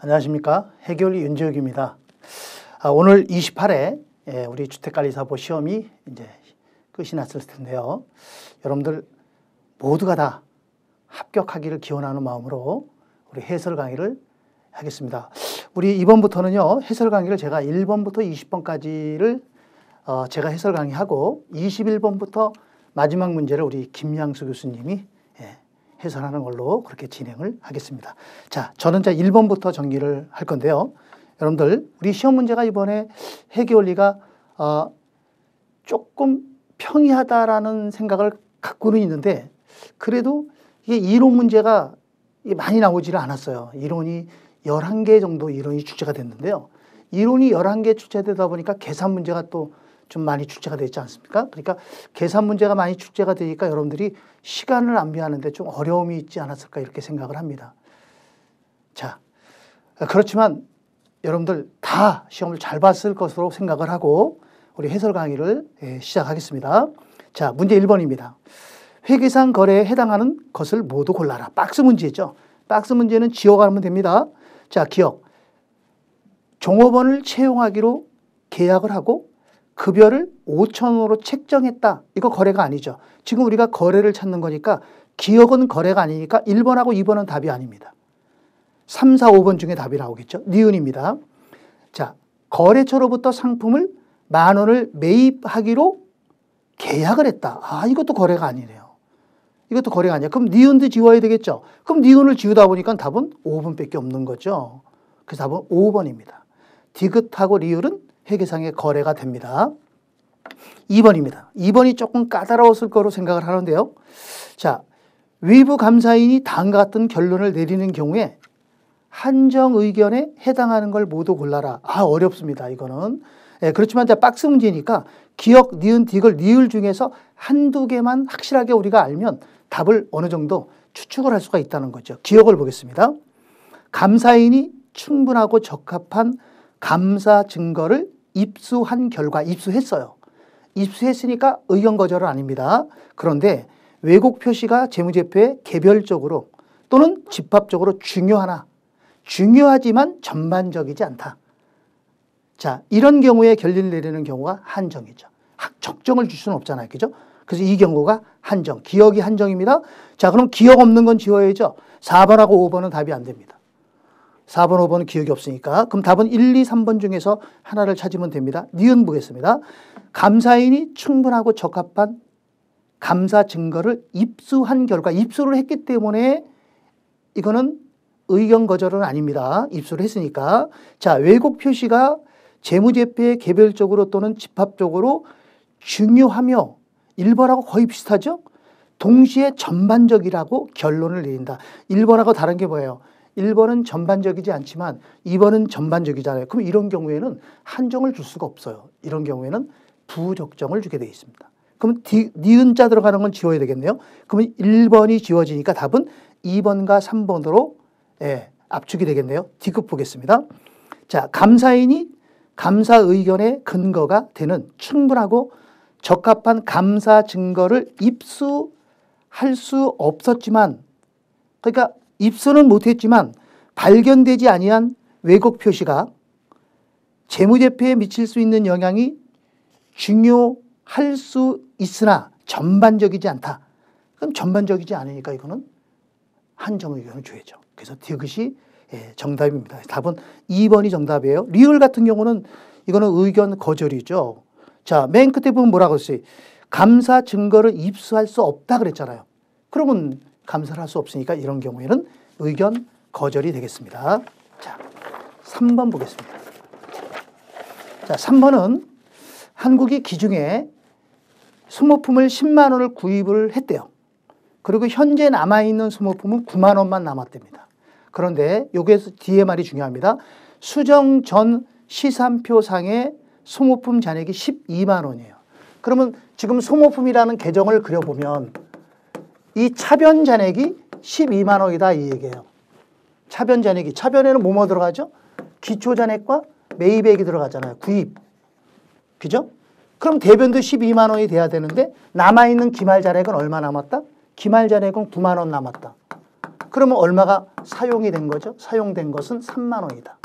안녕하십니까. 해결이 윤재욱입니다. 오늘 28회 우리 주택관리사보 시험이 이제 끝이 났을 텐데요. 여러분들 모두가 다 합격하기를 기원하는 마음으로 우리 해설 강의를 하겠습니다. 우리 이번부터는요, 해설 강의를 제가 1번부터 20번까지를 제가 해설 강의하고 21번부터 마지막 문제를 우리 김양수 교수님이 해설하는 걸로 그렇게 진행을 하겠습니다. 자, 저는 이제 1번부터 정리를 할 건데요. 여러분들, 우리 시험 문제가 이번에 해기원리가 조금 평이하다라는 생각을 갖고는 있는데, 그래도 이게 이론 문제가 많이 나오지를 않았어요. 이론이 11개 정도 이론이 출제가 됐는데요. 이론이 11개 출제되다 보니까 계산 문제가 또 좀 많이 출제가 되지 않습니까? 그러니까 계산 문제가 많이 출제가 되니까 여러분들이 시간을 낭비하는데 좀 어려움이 있지 않았을까 이렇게 생각을 합니다. 자, 그렇지만 여러분들 다 시험을 잘 봤을 것으로 생각을 하고 우리 해설 강의를 시작하겠습니다. 자, 문제 1번입니다. 회계상 거래에 해당하는 것을 모두 골라라. 박스 문제죠. 박스 문제는 지워가면 됩니다. 자, 기억. 종업원을 채용하기로 계약을 하고 급여를 5,000원으로 책정했다. 이거 거래가 아니죠. 지금 우리가 거래를 찾는 거니까 기억은 거래가 아니니까 1번하고 2번은 답이 아닙니다. 3, 4, 5번 중에 답이 나오겠죠. 니은입니다. 자, 거래처로부터 상품을 10,000원을 매입하기로 계약을 했다. 아, 이것도 거래가 아니네요. 이것도 거래가 아니야. 그럼 니은도 지워야 되겠죠. 그럼 니은을 지우다 보니까 답은 5번밖에 없는 거죠. 그래서 답은 5번입니다. 디귿하고 리을은 회계상의 거래가 됩니다. 2번입니다. 2번이 조금 까다로웠을 거로 생각을 하는데요. 자, 외부 감사인이 다음과 같은 결론을 내리는 경우에 한정 의견에 해당하는 걸 모두 골라라. 아, 어렵습니다. 이거는. 그렇지만 이제 박스 문제니까 기억, 니은, 디귿, 리을 중에서 한두 개만 확실하게 우리가 알면 답을 어느 정도 추측을 할 수가 있다는 거죠. 기억을 보겠습니다. 감사인이 충분하고 적합한 감사 증거를 입수한 결과, 입수했어요. 입수했으니까 의견 거절은 아닙니다. 그런데 왜곡 표시가 재무제표에 개별적으로 또는 집합적으로 중요하나, 중요하지만 전반적이지 않다. 자, 이런 경우에 결론을 내리는 경우가 한정이죠. 적정을 줄 수는 없잖아요. 그죠? 그래서 이 경우가 한정, 기억이 한정입니다. 자, 그럼 기억 없는 건 지워야죠. 4번하고 5번은 답이 안 됩니다. 4번, 5번은 기억이 없으니까. 그럼 답은 1, 2, 3번 중에서 하나를 찾으면 됩니다. 니은 보겠습니다. 감사인이 충분하고 적합한 감사 증거를 입수한 결과, 입수를 했기 때문에 이거는 의견 거절은 아닙니다. 입수를 했으니까. 자, 왜곡 표시가 재무제표에 개별적으로 또는 집합적으로 중요하며 1번하고 거의 비슷하죠? 동시에 전반적이라고 결론을 내린다. 1번하고 다른 게 뭐예요? 1번은 전반적이지 않지만 2번은 전반적이잖아요. 그럼 이런 경우에는 한정을 줄 수가 없어요. 이런 경우에는 부적정을 주게 되어 있습니다. 그럼 니은자 들어가는 건 지워야 되겠네요. 그러면 1번이 지워지니까 답은 2번과 3번으로 압축이 되겠네요. 디귿 보겠습니다. 자, 감사인이 감사 의견의 근거가 되는 충분하고 적합한 감사 증거를 입수할 수 없었지만, 그러니까 입수는 못했지만 발견되지 아니한 왜곡 표시가 재무제표에 미칠 수 있는 영향이 중요할 수 있으나 전반적이지 않다. 그럼 전반적이지 않으니까 이거는 한정 의견을 줘야죠. 그래서 디귿이 정답입니다. 답은 2번이 정답이에요. 리을 같은 경우는 이거는 의견 거절이죠. 자, 맨 끝에 보면 뭐라고 했어요? 감사 증거를 입수할 수 없다 그랬잖아요. 그러면 감사를 할 수 없으니까 이런 경우에는 의견 거절이 되겠습니다. 자, 3번 보겠습니다. 자, 3번은 한국이 기중에 소모품을 10만 원을 구입을 했대요. 그리고 현재 남아있는 소모품은 9만 원만 남았답니다. 그런데 여기에서 뒤에 말이 중요합니다. 수정 전 시산표상의 소모품 잔액이 12만 원이에요. 그러면 지금 소모품이라는 계정을 그려보면 이 차변 잔액이 12만 원이다 이 얘기예요. 차변 잔액이. 차변에는 뭐뭐 들어가죠? 기초 잔액과 매입액이 들어가잖아요. 구입. 그죠? 그럼 대변도 12만 원이 돼야 되는데 남아있는 기말 잔액은 얼마 남았다? 기말 잔액은 9만 원 남았다. 그러면 얼마가 사용이 된 거죠? 사용된 것은 3만 원이다.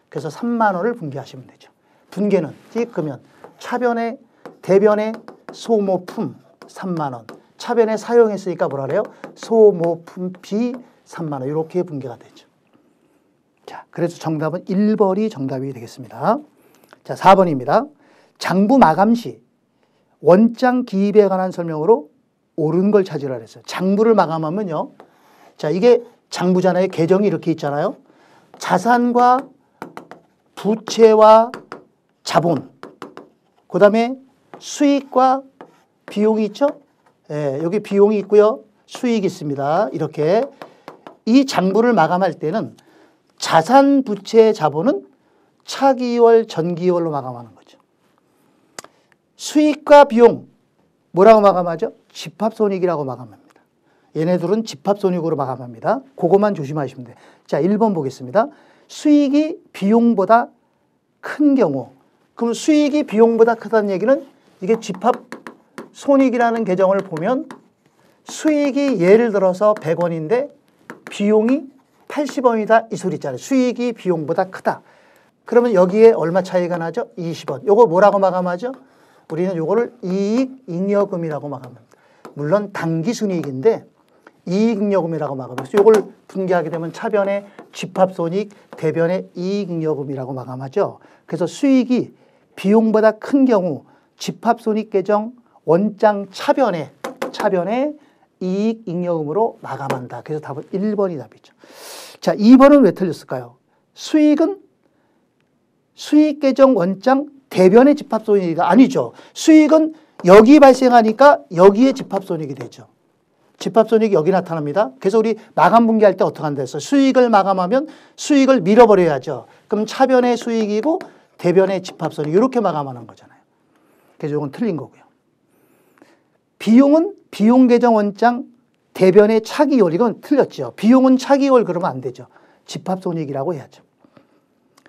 그래서 3만 원을 분개하시면 되죠. 분개는 띠끄면 차변에 대변에 소모품 3만 원. 차변에 사용했으니까 뭐라 그래요? 소모품비 3만 원. 이렇게 분개가 되죠. 자, 그래서 정답은 1번이 정답이 되겠습니다. 자, 4번입니다. 장부 마감 시 원장 기입에 관한 설명으로 옳은 걸 찾으라 그랬어요. 장부를 마감하면요. 자, 이게 장부잖아요. 계정이 이렇게 있잖아요. 자산과 부채와 자본, 그 다음에 수익과 비용이 있죠. 예, 여기 비용이 있고요. 수익이 있습니다. 이렇게 이 장부를 마감할 때는 자산, 부채, 자본은 차기월, 전기월로 마감하는 거죠. 수익과 비용 뭐라고 마감하죠? 집합손익이라고 마감합니다. 얘네들은 집합손익으로 마감합니다. 그것만 조심하시면 돼요. 자, 1번 보겠습니다. 수익이 비용보다 큰 경우. 그럼 수익이 비용보다 크다는 얘기는 이게 집합손익이라는 계정을 보면 수익이 예를 들어서 100원인데 비용이 80원이다 이 소리 있잖아요. 수익이 비용보다 크다. 그러면 여기에 얼마 차이가 나죠? 20원. 요거 뭐라고 마감하죠? 우리는 요거를 이익잉여금이라고 마감합니다. 물론 당기순이익인데 이익잉여금이라고 마감해서 요걸 분개하게 되면 차변에 집합손익, 대변에 이익잉여금이라고 마감하죠. 그래서 수익이 비용보다 큰 경우 집합손익 계정 원장 차변에 이익잉여금으로 마감한다. 그래서 답은 1번이 답이죠. 자, 2번은 왜 틀렸을까요? 수익은 수익계정 원장 대변의 집합손익이 아니죠. 수익은 여기 발생하니까 여기에 집합손익이 되죠. 집합손익이 여기 나타납니다. 그래서 우리 마감 분개할 때 어떻게 한다 했어요? 수익을 마감하면 수익을 밀어버려야죠. 그럼 차변의 수익이고 대변의 집합손익 이렇게 마감하는 거잖아요. 그래서 이건 틀린 거고요. 비용은 비용계정 원장 대변의 차기월 이건 틀렸죠. 비용은 차기월 그러면 안 되죠. 집합손익이라고 해야죠.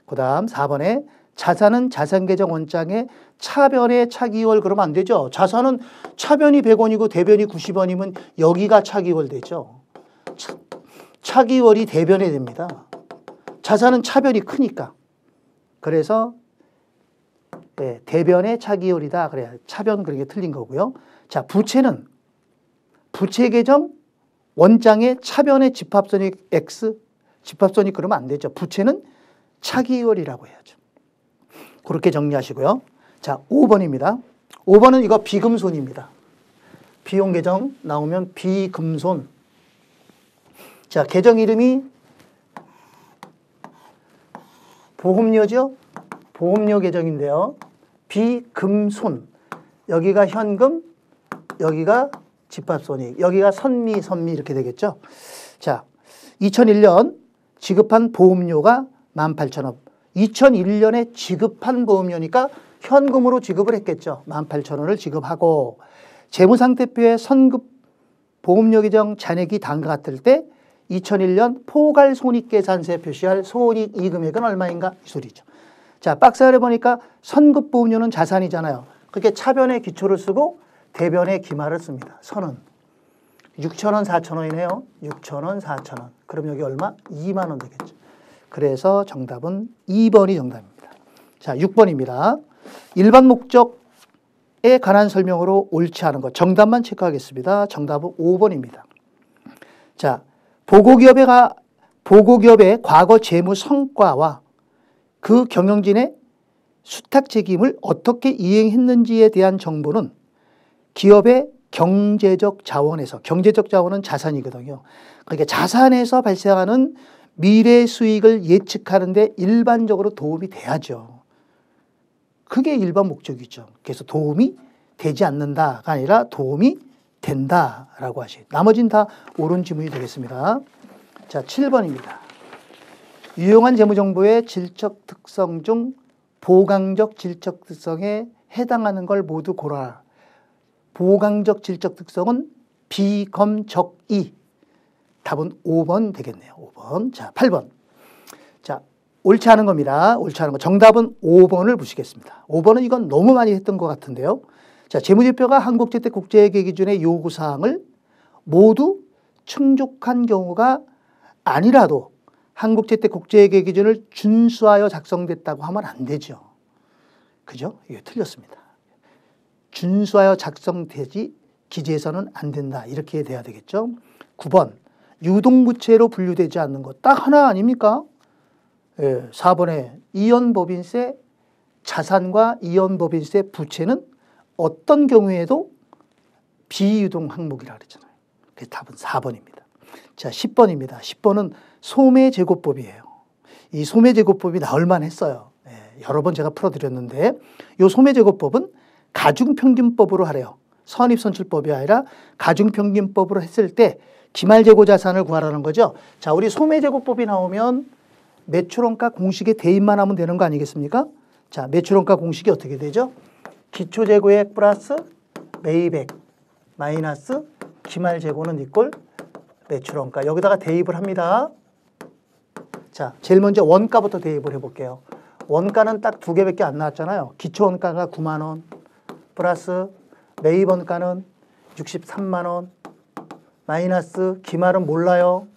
그 다음 4번에 자산은 자산계정 원장의 차변의 차기월 그러면 안 되죠. 자산은 차변이 100원이고 대변이 90원이면 여기가 차기월 되죠. 차기월이 대변에 됩니다. 자산은 차변이 크니까. 그래서 네, 대변의 차기월이다. 그래야 차변 그런 게 틀린 거고요. 자, 부채는 부채계정 원장의 차변의 집합손익 X 집합손익 그러면 안 되죠. 부채는 차기월이라고 해야죠. 그렇게 정리하시고요. 자, 5번입니다. 5번은 이거 비금손입니다. 비용계정 나오면 비금손. 자, 계정 이름이 보험료죠. 보험료 계정인데요. 비금손. 여기가 현금, 여기가 집합손익, 여기가 선미 이렇게 되겠죠. 자, 2001년 지급한 보험료가 18,000원. 2001년에 지급한 보험료니까 현금으로 지급을 했겠죠. 18,000원을 지급하고 재무상태표에 선급 보험료 계정 잔액이 다음과 같을 때 2001년 포괄손익계산서에 표시할 손익 금액은 얼마인가? 이 소리죠. 자, 박스 아래 보니까 선급 보험료는 자산이잖아요. 그렇게 차변의 기초를 쓰고 대변의 기말을 씁니다. 선은 6,000원, 4,000원이네요. 6,000원, 4,000원. 그럼 여기 얼마? 2만 원 되겠죠. 그래서 정답은 2번이 정답입니다. 자, 6번입니다. 일반 목적에 관한 설명으로 옳지 않은 것. 정답만 체크하겠습니다. 정답은 5번입니다. 자, 보고기업의 과거 재무 성과와 그 경영진의 수탁 책임을 어떻게 이행했는지에 대한 정보는 기업의 경제적 자원에서, 경제적 자원은 자산이거든요. 그러니까 자산에서 발생하는 미래 수익을 예측하는 데 일반적으로 도움이 돼야죠. 그게 일반 목적이죠. 그래서 도움이 되지 않는다가 아니라 도움이 된다라고 하시. 나머지는 다 옳은 지문이 되겠습니다. 자, 7번입니다. 유용한 재무정보의 질적 특성 중 보강적 질적 특성에 해당하는 걸 모두 고르라. 보강적 질적 특성은 비검적이. 답은 5번 되겠네요. 5번. 자, 8번. 자, 옳지 않은 겁니다. 옳지 않은 거. 정답은 5번을 보시겠습니다. 5번은 이건 너무 많이 했던 것 같은데요. 자, 재무제표가 한국재택국제회계 기준의 요구사항을 모두 충족한 경우가 아니라도 한국재택 국제회계 기준을 준수하여 작성됐다고 하면 안 되죠. 그죠? 이게 틀렸습니다. 준수하여 작성되지 기재해서는 안 된다. 이렇게 돼야 되겠죠. 9번 유동부채로 분류되지 않는 것. 딱 하나 아닙니까? 4번에 이연법인세 자산과 이연법인세 부채는 어떤 경우에도 비유동 항목이라 그랬잖아요. 그래서 답은 4번입니다. 자, 10번입니다. 10번은 소매제고법이에요. 이 소매제고법이 나올 만했어요. 여러 번 제가 풀어드렸는데 이 소매제고법은 가중평균법으로 하래요. 선입선출법이 아니라 가중평균법으로 했을 때 기말재고 자산을 구하라는 거죠. 자, 우리 소매제고법이 나오면 매출원가 공식에 대입만 하면 되는 거 아니겠습니까? 자, 매출원가 공식이 어떻게 되죠? 기초재고액 플러스 매입액 마이너스 기말재고는 이꼴 매출원가. 여기다가 대입을 합니다. 자, 제일 먼저 원가부터 대입을 해볼게요. 원가는 딱 두 개밖에 안 나왔잖아요. 기초원가가 9만 원 플러스 매입원가는 63만 원 마이너스 기말은 몰라요.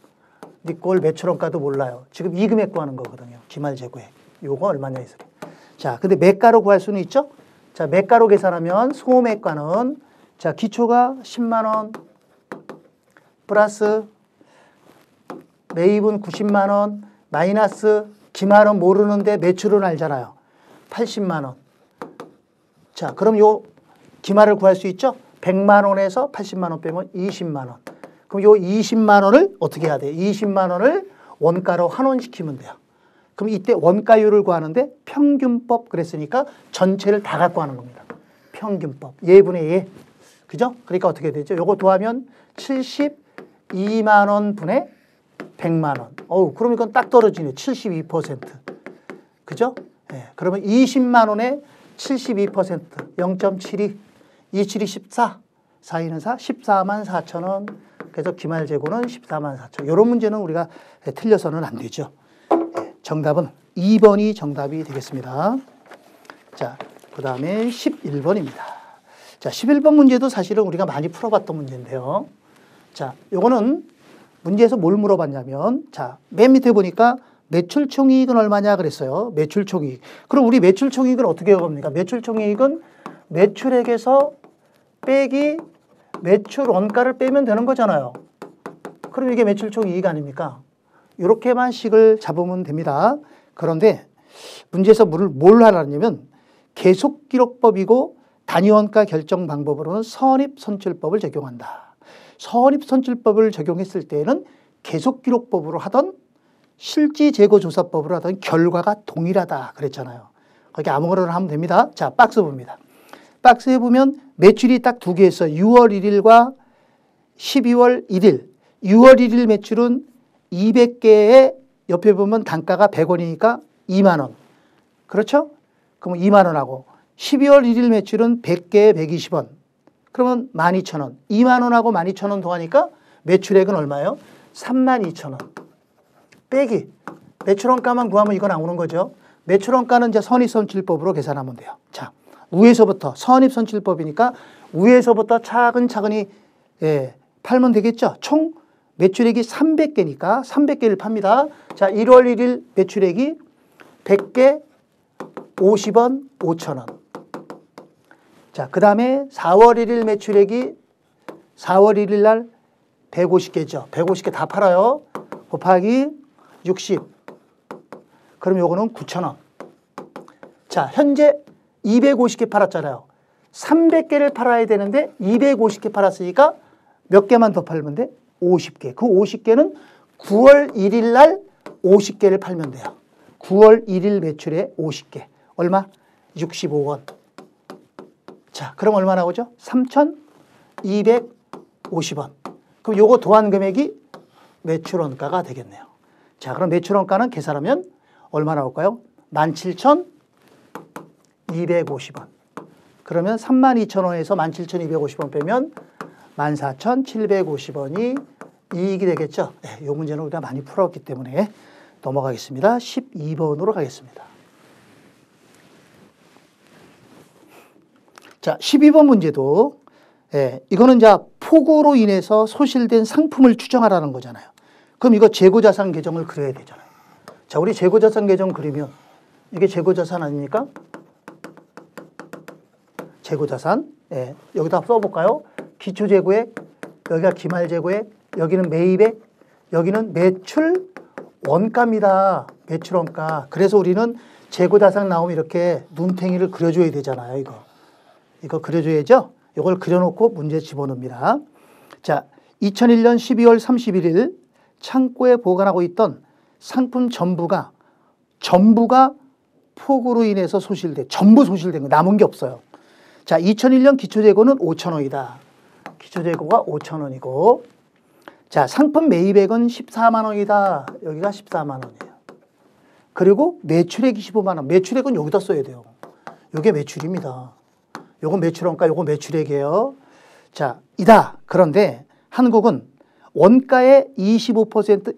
니꼴 매출원가도 몰라요. 지금 이 금액 구하는 거거든요. 기말재고액. 요거 얼마냐 이 소리. 자, 근데 매가로 구할 수는 있죠? 자, 매가로 계산하면 소매가는 자, 기초가 10만 원 플러스 매입은 90만 원 마이너스 기말은 모르는데 매출은 알잖아요. 80만 원. 자, 그럼 요 기말을 구할 수 있죠? 100만 원에서 80만 원 빼면 20만 원. 그럼 요 20만 원을 어떻게 해야 돼요? 20만 원을 원가로 환원시키면 돼요. 그럼 이때 원가율을 구하는데 평균법 그랬으니까 전체를 다 갖고 하는 겁니다. 평균법. 예분의 예. 그죠? 그러니까 어떻게 되죠? 요거 더하면 72만 원 분의 100만 원. 어우, 그럼 이건 딱 떨어지네. 72%. 그죠? 예. 그러면 20만 원에 72%. 0.72. 27이 14. 4, 2는 4. 14만 4천 원. 그래서 기말재고는 14만 4천. 이런 문제는 우리가 틀려서는 안 되죠. 예. 정답은 2번이 정답이 되겠습니다. 자, 그 다음에 11번입니다. 자, 11번 문제도 사실은 우리가 많이 풀어봤던 문제인데요. 자, 요거는 문제에서 뭘 물어봤냐면, 자, 맨 밑에 보니까 매출총이익은 얼마냐 그랬어요. 매출총이익. 그럼 우리 매출총이익은 어떻게 해봅니까? 매출총이익은 매출액에서 빼기 매출 원가를 빼면 되는 거잖아요. 그럼 이게 매출총이익 아닙니까? 이렇게만 식을 잡으면 됩니다. 그런데 문제에서 뭘 하라냐면 계속기록법이고 단위원가 결정 방법으로는 선입선출법을 적용한다. 선입선출법을 적용했을 때는 계속기록법으로 하던 실지재고조사법으로 하던 결과가 동일하다 그랬잖아요. 거기 아무거나 하면 됩니다. 자, 박스 봅니다. 박스에 보면 매출이 딱 두 개 있어요. 6월 1일과 12월 1일. 6월 1일 매출은 200개에 옆에 보면 단가가 100원이니까 2만 원. 그렇죠? 그럼 2만 원하고 12월 1일 매출은 100개에 120원. 그러면 12,000원. 2만 원하고 12,000원 더하니까 매출액은 얼마예요? 32,000원. 빼기. 매출원가만 구하면 이거 나오는 거죠. 매출원가는 이제 선입선출법으로 계산하면 돼요. 자, 위에서부터 선입선출법이니까 위에서부터 차근차근히 팔면 되겠죠. 총 매출액이 300개니까 300개를 팝니다. 자, 1월 1일 매출액이 100개 50원 5,000원. 자, 그 다음에 4월 1일 매출액이 4월 1일 날 150개죠. 150개 다 팔아요. 곱하기 60. 그럼 요거는 9,000원. 자, 현재 250개 팔았잖아요. 300개를 팔아야 되는데 250개 팔았으니까 몇 개만 더 팔면 돼? 50개. 그 50개는 9월 1일 날 50개를 팔면 돼요. 9월 1일 매출에 50개. 얼마? 65원. 자, 그럼 얼마 나오죠? 3,250원. 그럼 요거 도한 금액이 매출원가가 되겠네요. 자, 그럼 매출원가는 계산하면 얼마 나올까요? 17,250원. 그러면 32,000원에서 17,250원 빼면 14,750원이 이익이 되겠죠. 네, 이 문제는 우리가 많이 풀었기 때문에 넘어가겠습니다. 12번으로 가겠습니다. 자, 12번 문제도 이거는 이제 폭우로 인해서 소실된 상품을 추정하라는 거잖아요. 그럼 이거 재고자산 계정을 그려야 되잖아요. 자, 우리 재고자산 계정 그리면 이게 재고자산 아닙니까? 재고자산. 예, 여기다 써볼까요? 기초재고액, 여기가 기말재고액, 여기는 매입액, 여기는 매출 원가입니다. 매출 원가. 그래서 우리는 재고자산 나오면 이렇게 눈탱이를 그려줘야 되잖아요. 이거 그려줘야죠. 이걸 그려놓고 문제 집어넣습니다. 자, 2001년 12월 31일 창고에 보관하고 있던 상품 전부가 폭우로 인해서 전부 소실된 거, 남은 게 없어요. 자, 2001년 기초재고는 5,000원이다. 기초재고가 5,000원이고, 자, 상품 매입액은 14만 원이다. 여기가 14만 원이에요. 그리고 매출액 25만 원. 매출액은 여기다 써야 돼요. 이게 매출입니다. 요건 매출원가, 요건 매출액이에요. 자, 그런데 한국은 원가의 25%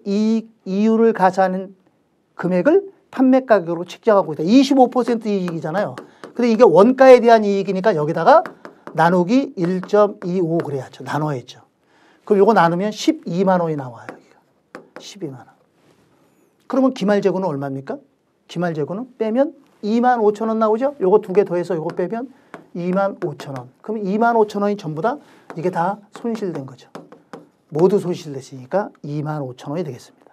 이율을 가산하는 금액을 판매 가격으로 책정하고 있다. 25% 이익이잖아요. 근데 이게 원가에 대한 이익이니까 여기다가 나누기 1.25 그래야죠. 나눠야죠. 그럼 요거 나누면 12만 원이 나와요. 여기가. 12만 원. 그러면 기말재고는 얼마입니까? 기말재고는 빼면 2만 5천 원 나오죠? 요거 두 개 더해서 요거 빼면 2만 5천 원. 그럼 2만 5천 원이 전부 다 이게 다 손실된 거죠. 모두 손실됐으니까 2만 5천 원이 되겠습니다.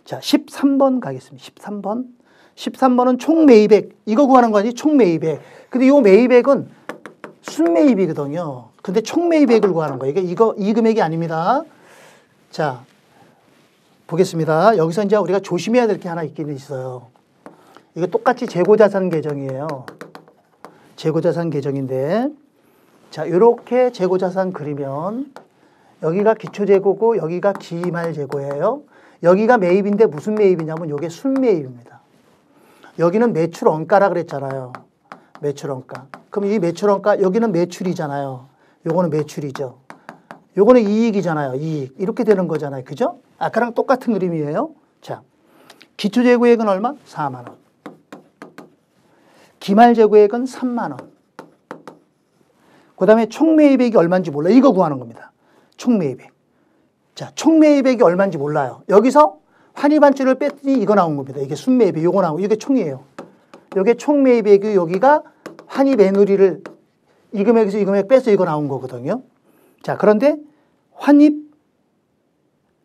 자, 13번 가겠습니다. 13번. 13번은 총매입액. 이거 구하는 거 아니지? 총매입액. 근데 이 매입액은 순매입이거든요. 근데 총매입액을 구하는 거예요. 이 금액이 아닙니다. 자, 보겠습니다. 여기서 이제 우리가 조심해야 될 게 하나 있긴 있어요. 이거 똑같이 재고자산 계정이에요. 재고자산 계정인데, 자, 이렇게 재고자산 그리면 여기가 기초재고고 여기가 기말재고예요. 여기가 매입인데 무슨 매입이냐면 이게 순매입입니다. 여기는 매출원가라 그랬잖아요. 매출원가. 그럼 이 매출원가, 여기는 매출이잖아요. 요거는 매출이죠. 요거는 이익이잖아요. 이익. 이렇게 되는 거잖아요. 그죠? 아까랑 똑같은 그림이에요. 자, 기초재고액은 얼마? 4만 원. 기말재고액은 3만 원. 그 다음에 총매입액이 얼마인지 몰라. 이거 구하는 겁니다. 총매입액. 자, 총매입액이 얼마인지 몰라요. 여기서 환입한줄을 뺐더니 이거 나온 겁니다. 이게 순매입액, 요거 나오고, 이게 총이에요. 이게 총매입액이 여기가 환입애누리를 이 금액에서 이 금액 빼서 이거 나온 거거든요. 자, 그런데 환입,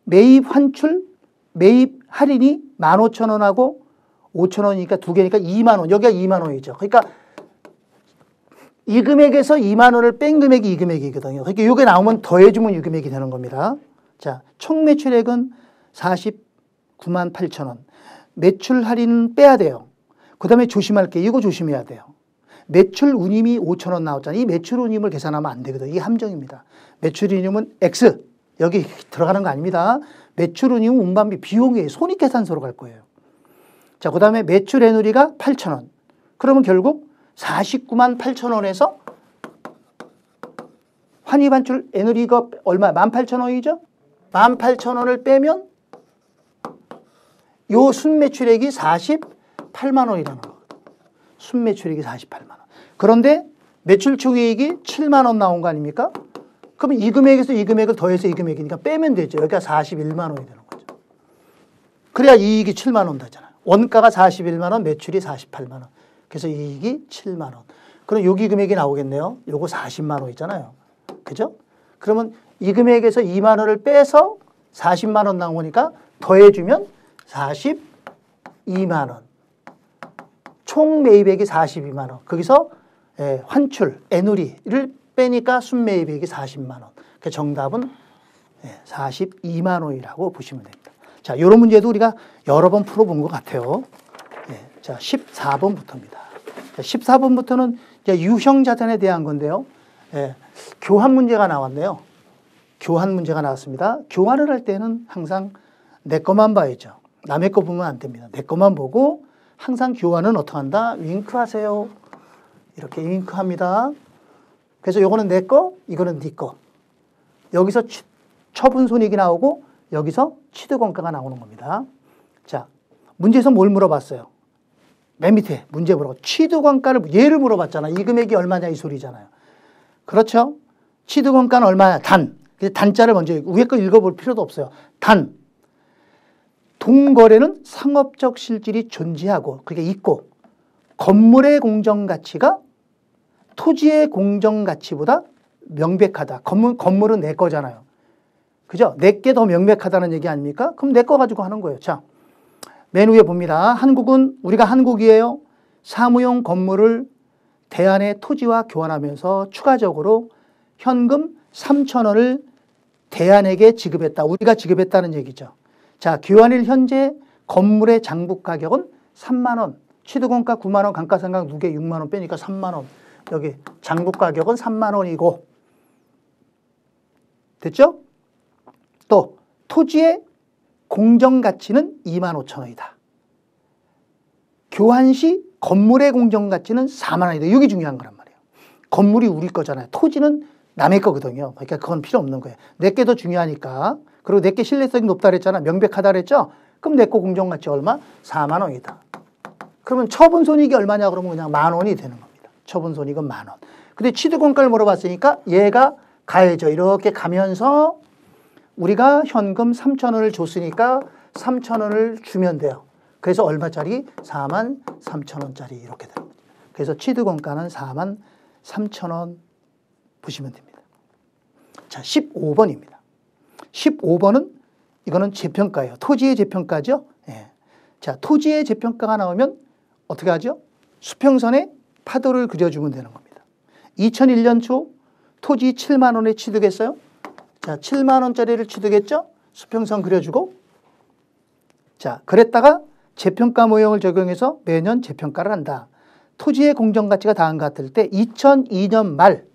매입 환출, 매입 할인이 15,000원하고 5,000원이니까 두 개니까 2만 원. 여기가 2만 원이죠. 그러니까 이 금액에서 2만 원을 뺀 금액이 이 금액이거든요. 그러니까 이게 나오면 더해주면 이 금액이 되는 겁니다. 자, 총 매출액은 49만 8천 원. 매출 할인은 빼야 돼요. 그 다음에 조심할 게 이거 조심해야 돼요. 매출 운임이 5천 원 나왔잖아요. 이 매출 운임을 계산하면 안 되거든요. 이게 함정입니다. 매출 운임은 X. 여기 들어가는 거 아닙니다. 매출 운임은 운반비 비용이에요. 손익계산서로 갈 거예요. 자, 그 다음에 매출 애누리가 8천 원. 그러면 결국 49만 8천 원에서 환입한출 애누리가 얼마? 18,000원이죠? 18,000원을 빼면 요 순매출액이 48만 원이라는 거거든요. 순매출액이 48만 원. 그런데 매출총이익이 7만 원 나온 거 아닙니까? 그러면 이 금액에서 이 금액을 더해서 이 금액이니까 빼면 되죠. 여기가 41만 원이 되는 거죠. 그래야 이익이 7만 원 되잖아요. 원가가 41만 원, 매출이 48만 원. 그래서 이익이 7만 원. 그럼 여기 금액이 나오겠네요. 요거 40만 원 있잖아요. 그죠? 그러면 이 금액에서 2만 원을 빼서 40만 원 나온 거니까 더해주면 42만 원. 총 매입액이 42만 원. 거기서 환출, 애누리를 빼니까 순매입액이 40만 원. 그 정답은 42만 원이라고 보시면 됩니다. 자, 이런 문제도 우리가 여러 번 풀어본 것 같아요. 자, 14번부터입니다. 14번부터는 유형 자산에 대한 건데요. 교환 문제가 나왔네요. 교환 문제가 나왔습니다. 교환을 할 때는 항상 내 것만 봐야죠. 남의 거 보면 안 됩니다. 내 것만 보고 항상 교환은 어떻게 한다? 윙크 하세요. 이렇게 윙크 합니다. 그래서 요거는 내 거, 이거는 네 거. 여기서 처분 손익이 나오고 여기서 취득원가가 나오는 겁니다. 자, 문제에서 뭘 물어봤어요? 맨 밑에 문제 물어봤고 취득원가를 얘를 물어봤잖아. 이 금액이 얼마냐 이 소리잖아요. 그렇죠? 취득원가는 얼마냐? 단. 단자를 먼저 위에 거 읽어볼 필요도 없어요. 단. 동거래는 상업적 실질이 존재하고 그게 있고 건물의 공정가치가 토지의 공정가치보다 명백하다. 건물은 내 거잖아요. 그죠? 내게 더 명백하다는 얘기 아닙니까? 그럼 내 거 가지고 하는 거예요. 자, 맨 위에 봅니다. 한국은 우리가 한국이에요. 사무용 건물을 대안의 토지와 교환하면서 추가적으로 현금 3,000원을 대안에게 지급했다. 우리가 지급했다는 얘기죠. 자, 교환일 현재 건물의 장부 가격은 3만 원. 취득원가 9만 원, 감가상각 누계 6만 원 빼니까 3만 원. 여기 장부 가격은 3만 원이고 됐죠? 또 토지의 공정가치는 2만 5천 원이다. 교환 시 건물의 공정가치는 4만 원이다. 이게 중요한 거란 말이에요. 건물이 우리 거잖아요. 토지는 남의 거거든요. 그러니까 그건 필요 없는 거예요. 내게 더 중요하니까. 그리고 내게 신뢰성이 높다 그랬잖아. 명백하다 그랬죠? 그럼 내 거 공정가치 얼마? 4만 원이다. 그러면 처분 손익이 얼마냐 그러면 그냥 만 원이 되는 겁니다. 처분 손익은 만 원. 근데 취득원가를 물어봤으니까 얘가 가해져. 이렇게 가면서 우리가 현금 3,000원을 줬으니까 3,000원을 주면 돼요. 그래서 얼마짜리? 4만 3천 원짜리 이렇게 되는 거죠. 그래서 취득원가는 4만 3천 원 보시면 됩니다. 자, 15번입니다. 15번은 이거는 재평가예요. 토지의 재평가죠. 예. 자, 토지의 재평가가 나오면 어떻게 하죠? 수평선에 파도를 그려주면 되는 겁니다. 2001년 초 토지 7만 원에 취득했어요. 자, 7만 원짜리를 취득했죠? 수평선 그려주고. 자, 그랬다가 재평가 모형을 적용해서 매년 재평가를 한다. 토지의 공정가치가 다음 같을 때 2002년 말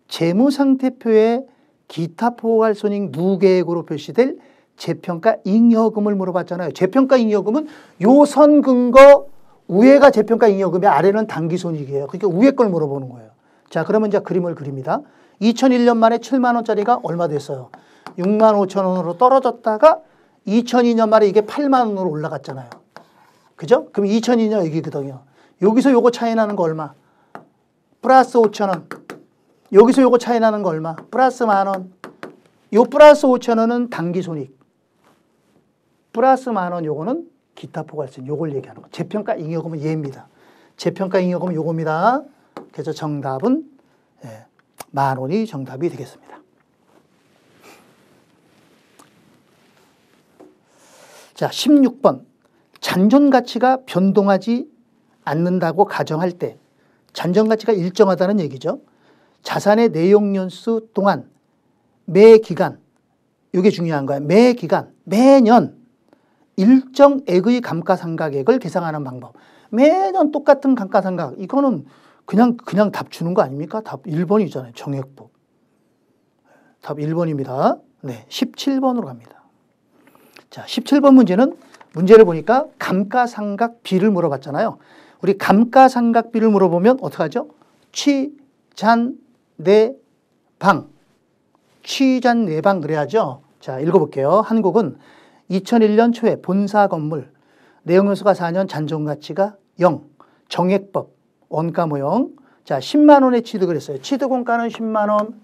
재무상태표에 기타 포괄손익 누계액으로 표시될 재평가 잉여금을 물어봤잖아요. 재평가 잉여금은 요 선 근거 위에가 재평가 잉여금이 아래는 당기손익이에요. 그러니까 위에 걸 물어보는 거예요. 자, 그러면 이제 그림을 그립니다. 2001년 말에 7만 원짜리가 얼마 됐어요? 6만 5천 원으로 떨어졌다가 2002년 말에 이게 8만 원으로 올라갔잖아요. 그죠? 그럼 2002년 여기거든요. 여기서 요거 차이 나는 거 얼마? 플러스 5천 원. 여기서 요거 차이 나는 거 얼마? 플러스 만 원. 요 플러스 5천 원은 당기손익. 플러스 만 원 요거는 기타 포괄손익. 요걸 얘기하는 거. 재평가 잉여금은 얘입니다. 재평가 잉여금은 요겁니다. 그래서 정답은 만 원이 정답이 되겠습니다. 자, 16번. 잔존가치가 변동하지 않는다고 가정할 때 잔존가치가 일정하다는 얘기죠. 자산의 내용연수 동안 매 기간, 이게 중요한 거예요. 매 기간, 매년 일정액의 감가상각액을 계산하는 방법. 매년 똑같은 감가상각. 이거는 그냥 답 주는 거 아닙니까? 답 1번이잖아요. 정액법. 답 1번입니다. 네, 17번으로 갑니다. 자, 17번 문제는 문제를 보니까 감가상각비를 물어봤잖아요. 우리 감가상각비를 물어보면 어떡하죠? 취잔내방. 취잔내방 그래야죠. 자, 읽어볼게요. 한국은 2001년 초에 본사 건물 내용연수가 4년 잔존가치가 0 정액법 원가 모형. 자, 10만 원에 취득을 했어요. 취득원가는 10만 원.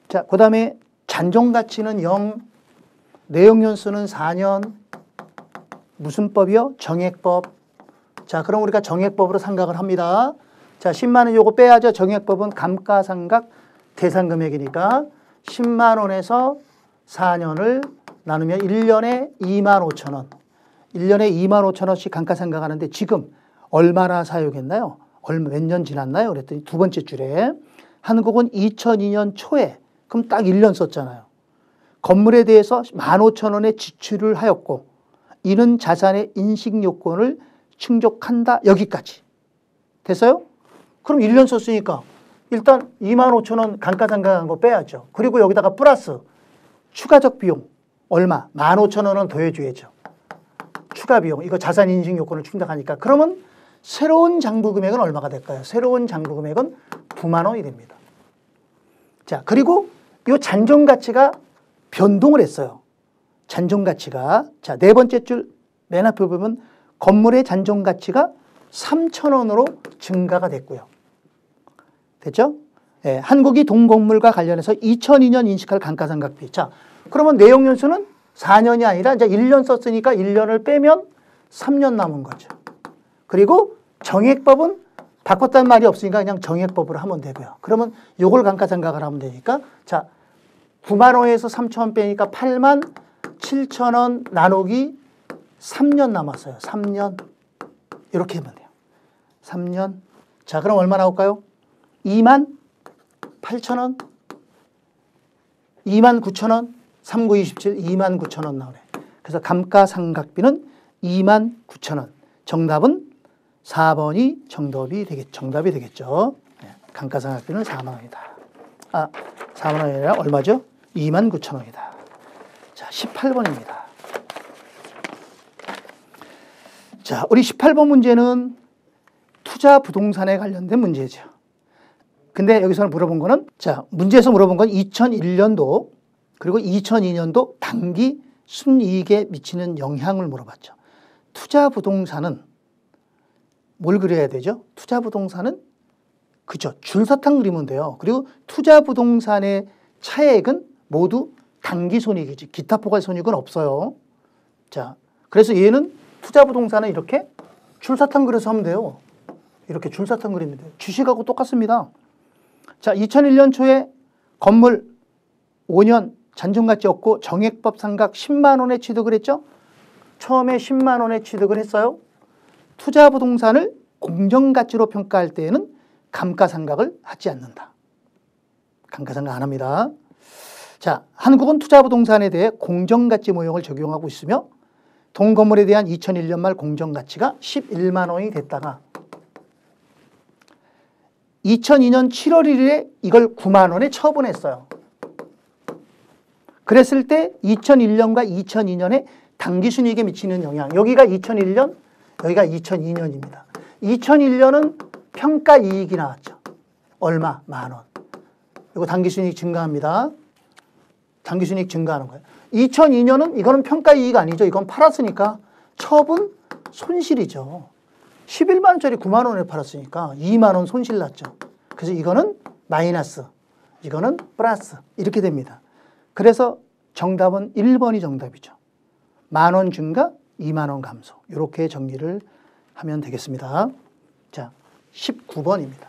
자, 그 다음에 잔존가치는 0 내용연수는 4년. 무슨 법이요? 정액법. 자, 그럼 우리가 정액법으로 상각을 합니다. 자, 10만 원 요거 빼야죠. 정액법은 감가상각 대상금액이니까 10만 원에서 4년을 나누면 1년에 2만 5천 원. 1년에 2만 5천 원씩 감가상각하는데 지금 얼마나 사용했나요? 몇 년 지났나요? 그랬더니 두 번째 줄에 한국은 2002년 초에 그럼 딱 1년 썼잖아요. 건물에 대해서 15,000원의 지출을 하였고 이는 자산의 인식요건을 충족한다. 여기까지. 됐어요? 그럼 1년 썼으니까 일단 25,000원 감가상각한 거 빼야죠. 그리고 여기다가 플러스 추가적 비용 얼마? 15,000원은 더해줘야죠. 추가 비용. 이거 자산 인식 요건을 충족하니까. 그러면 새로운 장부 금액은 얼마가 될까요? 새로운 장부 금액은 9만 원이 됩니다. 자, 그리고 이 잔존가치가 변동을 했어요. 잔존가치가. 자, 네 번째 줄 맨 앞에 보면 건물의 잔존가치가 3,000원으로 증가가 됐고요. 됐죠? 예, 한국이 동곡물과 관련해서 2002년 인식할 감가상각비. 자, 그러면 내용 연수는 4년이 아니라 이제 1년 썼으니까 1년을 빼면 3년 남은 거죠. 그리고 정액법은 바꿨다는 말이 없으니까 그냥 정액법으로 하면 되고요. 그러면 요걸 감가상각을 하면 되니까 자, 9만 원에서 3천 원 빼니까 8만 7천 원 나누기 3년 남았어요. 3년. 이렇게 하면 돼요. 3년. 자, 그럼 얼마 나올까요? 2만 8천 원, 2만 9천 원, 39, 27, 2만 9천 원 나오네. 그래서 감가상각비는 2만 9천 원. 정답은 4번이 정답이 되겠죠. 네, 감가상각비는 4만 원이다. 아, 4만 원이 아니라 얼마죠? 2만 9천 원이다. 자, 18번입니다. 자, 우리 18번 문제는 투자 부동산에 관련된 문제죠. 근데 여기서 물어본 거는, 자, 문제에서 물어본 건 2001년도 그리고 2002년도 단기 순이익에 미치는 영향을 물어봤죠. 투자 부동산은 뭘 그려야 되죠? 투자 부동산은 그죠. 줄사탕 그리면 돼요. 그리고 투자 부동산의 차액은 모두 단기 손익이지. 기타 포괄 손익은 없어요. 자, 그래서 얘는 투자 부동산은 이렇게 줄사탕 그려서 하면 돼요. 이렇게 줄사탕 그리면 돼요. 주식하고 똑같습니다. 자, 2001년 초에 건물 5년 잔존가치 없고 정액법 상각 10만 원에 취득을 했죠. 처음에 10만 원에 취득을 했어요. 투자 부동산을 공정가치로 평가할 때에는 감가상각을 하지 않는다. 감가상각 안 합니다. 자, 한국은 투자 부동산에 대해 공정가치 모형을 적용하고 있으며 동건물에 대한 2001년 말 공정가치가 11만 원이 됐다가 2002년 7월 1일에 이걸 9만 원에 처분했어요. 그랬을 때 2001년과 2002년에 당기순이익에 미치는 영향. 여기가 2001년, 여기가 2002년입니다. 2001년은 평가이익이 나왔죠. 얼마? 만 원. 이거 당기순이익 증가합니다. 당기순이익 증가하는 거예요. 2002년은 이거는 평가이익 아니죠. 이건 팔았으니까 처분 손실이죠. 11만 원짜리 9만 원에 팔았으니까 2만 원 손실 났죠. 그래서 이거는 마이너스, 이거는 플러스 이렇게 됩니다. 그래서 정답은 1번이 정답이죠. 만 원 증가, 2만 원 감소. 이렇게 정리를 하면 되겠습니다. 자, 19번입니다.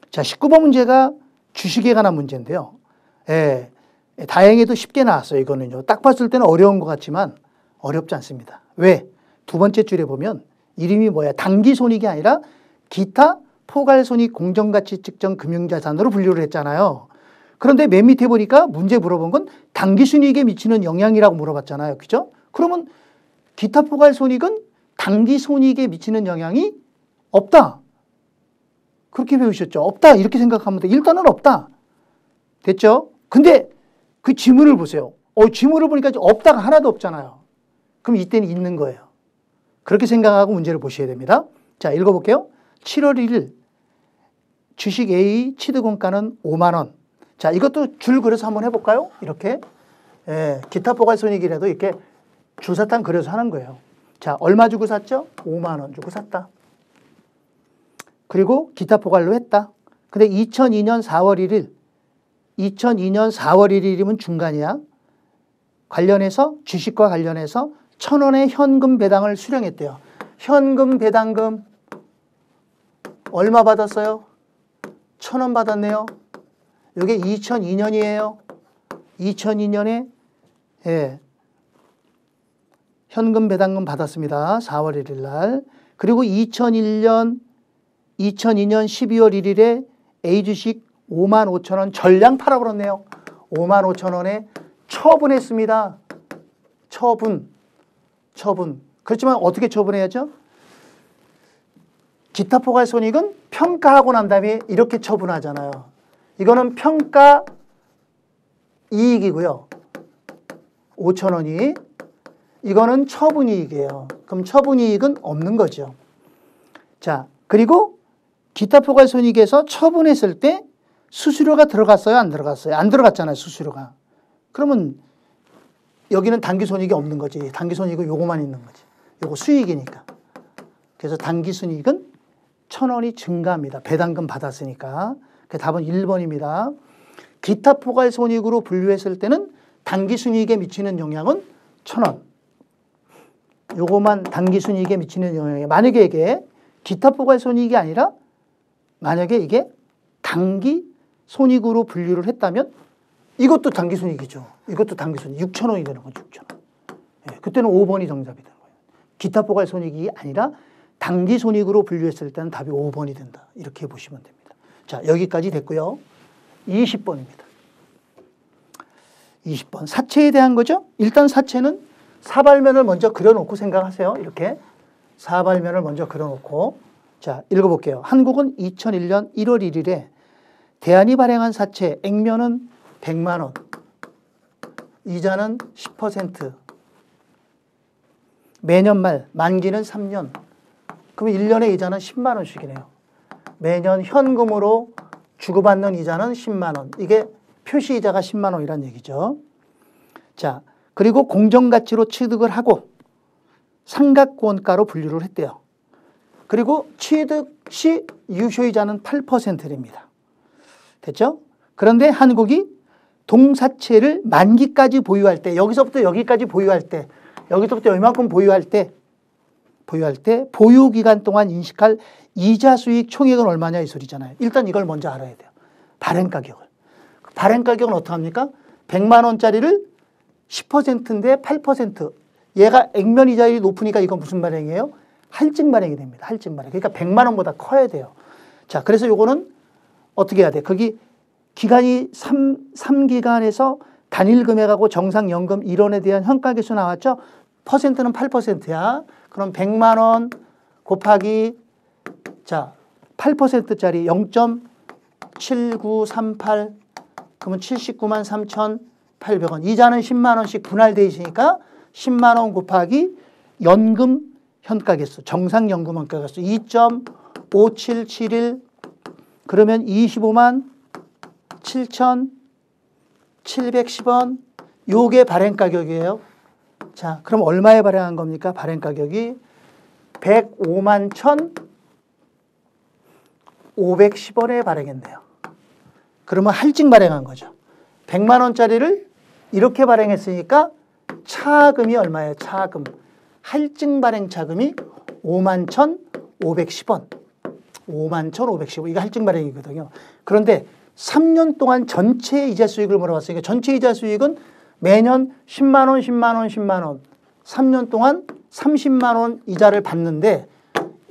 자, 19번 문제가 주식에 관한 문제인데요. 예, 다행히도 쉽게 나왔어요. 이거는요. 딱 봤을 때는 어려운 것 같지만 어렵지 않습니다. 왜? 두 번째 줄에 보면 이름이 뭐야? 단기손익이 아니라 기타 포괄손익 공정가치 측정 금융자산으로 분류를 했잖아요. 그런데 맨 밑에 보니까 문제 물어본 건 단기순이익에 미치는 영향이라고 물어봤잖아요. 그죠? 그러면 기타 포괄손익은 단기손익에 미치는 영향이 없다. 그렇게 배우셨죠? 없다. 이렇게 생각하면 돼. 일단은 없다. 됐죠? 근데 그 지문을 보세요. 지문을 보니까 없다가 하나도 없잖아요. 그럼 이때는 있는 거예요. 그렇게 생각하고 문제를 보셔야 됩니다. 자, 읽어볼게요. 7월 1일 주식 A 취득원가는 5만 원. 자, 이것도 줄 그려서 한번 해볼까요? 이렇게. 예, 기타 포괄손익이라도 이렇게 줄사탕 그려서 하는 거예요. 자, 얼마 주고 샀죠? 5만 원 주고 샀다. 그리고 기타 포괄로 했다. 근데 2002년 4월 1일, 2002년 4월 1일이면 중간이야. 관련해서, 주식과 관련해서 1,000원의 현금 배당을 수령했대요. 현금 배당금 얼마 받았어요? 1,000원 받았네요. 이게 2002년이에요. 2002년에 예, 현금 배당금 받았습니다. 4월 1일 날. 그리고 2002년 12월 1일에 A주식 5만 5천 원 전량 팔아버렸네요. 5만 5천 원에 처분했습니다. 처분. 그렇지만 어떻게 처분해야죠? 기타 포괄손익은 평가하고 난 다음에 이렇게 처분하잖아요. 이거는 평가 이익이고요. 5천 원이. 이거는 처분이익이에요. 그럼 처분이익은 없는 거죠. 자, 그리고 기타 포괄손익에서 처분했을 때 수수료가 들어갔어요? 안 들어갔어요? 안 들어갔잖아요. 수수료가. 그러면 여기는 단기손익이 없는 거지. 단기손익은 요거만 있는 거지. 요거 수익이니까. 그래서 단기순이익은 1,000원이 증가합니다. 배당금 받았으니까. 그 답은 1번입니다. 기타 포괄손익으로 분류했을 때는 당기순이익에 미치는 영향은 1,000원. 요거만 당기순이익에 미치는 영향이 만약에 이게 기타 포괄손익이 아니라 만약에 이게 당기손익으로 분류를 했다면 이것도 당기순이익이죠. 이것도 당기순이익. 6,000원이 되는 거죠. 6,000원. 예, 그때는 5번이 정답이 되는 거예요. 기타 포괄손익이 아니라 당기손익으로 분류했을 때는 답이 5번이 된다. 이렇게 보시면 됩니다. 자, 여기까지 됐고요. 20번입니다. 20번. 사채에 대한 거죠. 일단 사채는 사발면을 먼저 그려놓고 생각하세요. 이렇게 사발면을 먼저 그려놓고 자, 읽어볼게요. 한국은 2001년 1월 1일에 대안이 발행한 사채 액면은 100만 원, 이자는 10%, 매년 말 만기는 3년, 그럼 1년에 이자는 10만 원씩이네요. 매년 현금으로 주고받는 이자는 10만 원. 이게 표시이자가 10만 원이란 얘기죠. 자, 그리고 공정가치로 취득을 하고 삼각원가로 분류를 했대요. 그리고 취득 시 유효이자는 8%입니다. 됐죠? 그런데 한국이 동사채를 만기까지 보유할 때, 여기서부터 여기까지 보유할 때, 여기서부터 이만큼 보유할 때 보유기간 동안 인식할 이자 수익 총액은 얼마냐 이 소리잖아요. 일단 이걸 먼저 알아야 돼요. 발행가격을. 발행가격은 어떻게 합니까? 100만 원짜리를 10%인데 8%. 얘가 액면 이자율이 높으니까 이건 무슨 발행이에요? 할증 발행이 됩니다. 할증 발행. 그러니까 100만 원보다 커야 돼요. 자, 그래서 요거는 어떻게 해야 돼? 거기 기간이 3기간에서 단일 금액하고 정상연금 1원에 대한 현가계수 나왔죠? 퍼센트는 8%야. 그럼 100만 원 곱하기 자 8%짜리 0.7938 그러면 79만 3,800원. 이자는 10만 원씩 분할되어 있으니까 10만 원 곱하기 연금 현가계수, 정상연금 현가계수 2.5771 그러면 25만 7,710원. 요게 발행가격이에요. 자, 그럼 얼마에 발행한 겁니까? 발행가격이 105만 1,510원에 발행했네요. 그러면 할증 발행한 거죠. 100만 원짜리를 이렇게 발행했으니까 차금이 얼마예요? 차금. 할증 발행 차금이 5만 1,510원. 5만 1,510원. 이거 할증 발행이거든요. 그런데 3년 동안 전체 이자 수익을 물어봤으니까 전체 이자 수익은 매년 10만 원, 10만 원, 10만 원. 3년 동안 30만 원 이자를 받는데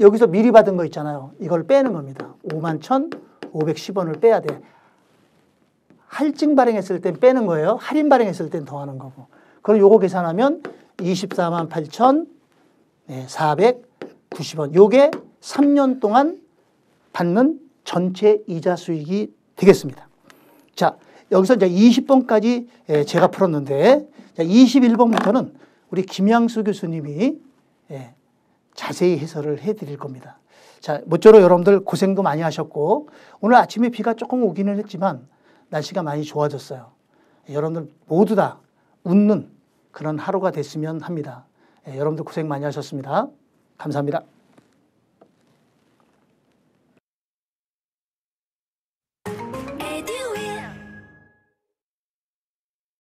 여기서 미리 받은 거 있잖아요. 이걸 빼는 겁니다. 5만 1,510원을 빼야 돼. 할증 발행했을 땐 빼는 거예요. 할인 발행했을 땐 더하는 거고. 그럼 요거 계산하면 24만 8,490원. 요게 3년 동안 받는 전체 이자 수익이 되겠습니다. 자, 여기서 이제 20번까지 제가 풀었는데, 21번부터는 우리 김양수 교수님이 자세히 해설을 해드릴 겁니다. 자, 모쪼록 여러분들 고생도 많이 하셨고, 오늘 아침에 비가 조금 오기는 했지만, 날씨가 많이 좋아졌어요. 여러분들 모두 다 웃는 그런 하루가 됐으면 합니다. 여러분들 고생 많이 하셨습니다. 감사합니다.